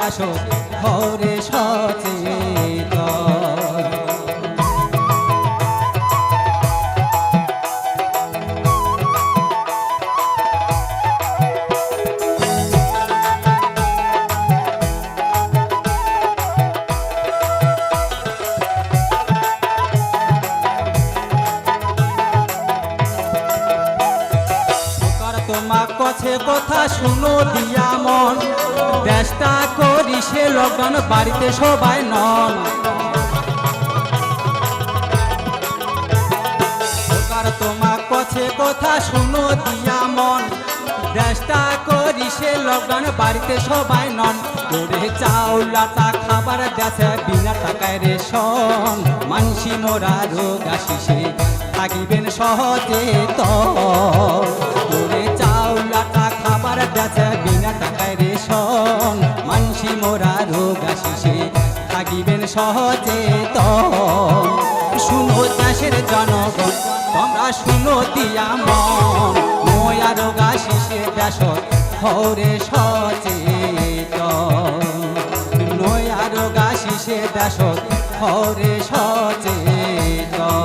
দাস হরে সচেতন। তোমার কাছে কথা শুনো দিয়া মন, চেষ্টা করি সে লকডাউন বাড়িতে সবাই নন। তোমার কাছে কথা শুনো দিয়া মন, চেষ্টা করি সে লকডাউন বাড়িতে সবাই নন। করে চাউল আটা খাবার দেশে বিনা টাকায় রেশন, মানসি মোরা রোগ আসিসে থাকিবেন সচেতন। করে চাউল আটা খাবার দেশে বিনা টাকায় রেশন, মানসি মোরা রোগ আসিসে থাকিবেন সচেতন। শুনো দেশের জনগণ তোমরা শুনো দিয়া মন, নয়া রোগ আসিসে দেশ হরে সচেতন। নয়া রোগ আসিসে দেশ হরে সচেতন।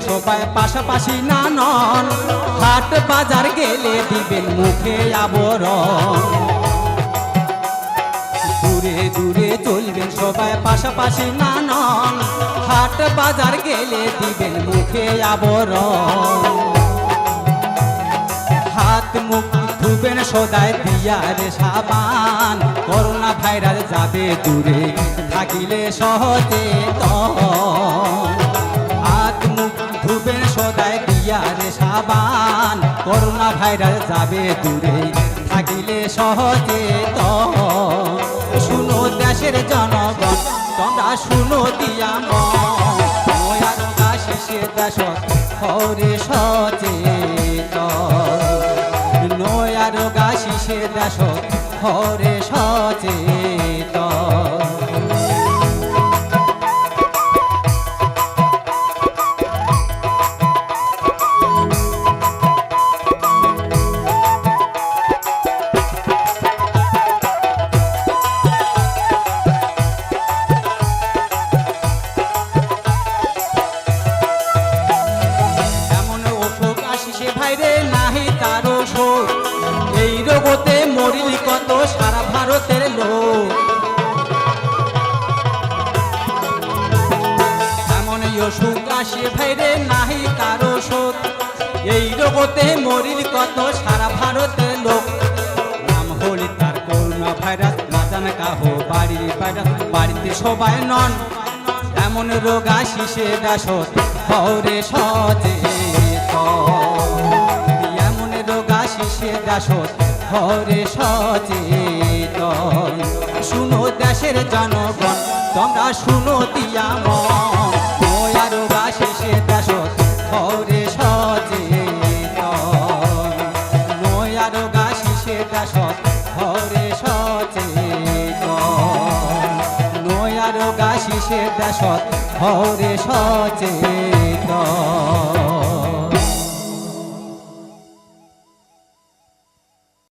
সবাই পাশাপাশি না নন, হাট বাজার গেলে দিবেন মুখে আবরণ। দূরে দূরে চলবেন সবাই পাশাপাশি না নন, হাট বাজার গেলে দিবেন মুখে আবরণ। হাত মুখ ধুবেন সদায় দিয়ারে সাবান, করোনা ভাইরাস যাবে দূরে থাকিলে সচেতন। হাত মুখ ধুবেন সদায় দিয়ারে সাবান, করোনা ভাইরাস যাবে দূরে থাকিলে সচেতন। শুনো দেশের জনগণ তোমরা শুনো দিয়া মন, নয়া রোগ আসিসে দেশ হরে সচেতন। নয়া রোগ আসিসে দেশ হরে সচেতন। ভাইরে নাহি তারো শোক, এই রোগতে মরিল কত সারা ভারতের লোক। এমন অসুখ আসে ভাইরে নাহি তারো শোক, এই রোগতে মরিল কত সারা ভারতের লোক। নাম হলি তার করোনা ভাইরাস, না জানে কাহো বাড়ির ভাইরাস বাড়িতে সবাই নন। এমন রোগ আসিসে দেশ হরে সচেতন। এমন রোগ আসিসে দেশ হরে সচেতন। শুনো দেশের জনগণ তোমরা শুনো দিয়া মন, নয়া রোগ আসিসে দেশ হরে সচেতন। নয়া রোগ আসিসে দেশ হরে সচেতন। নয়া রোগ আসিসে দেশ হরে সচেতন।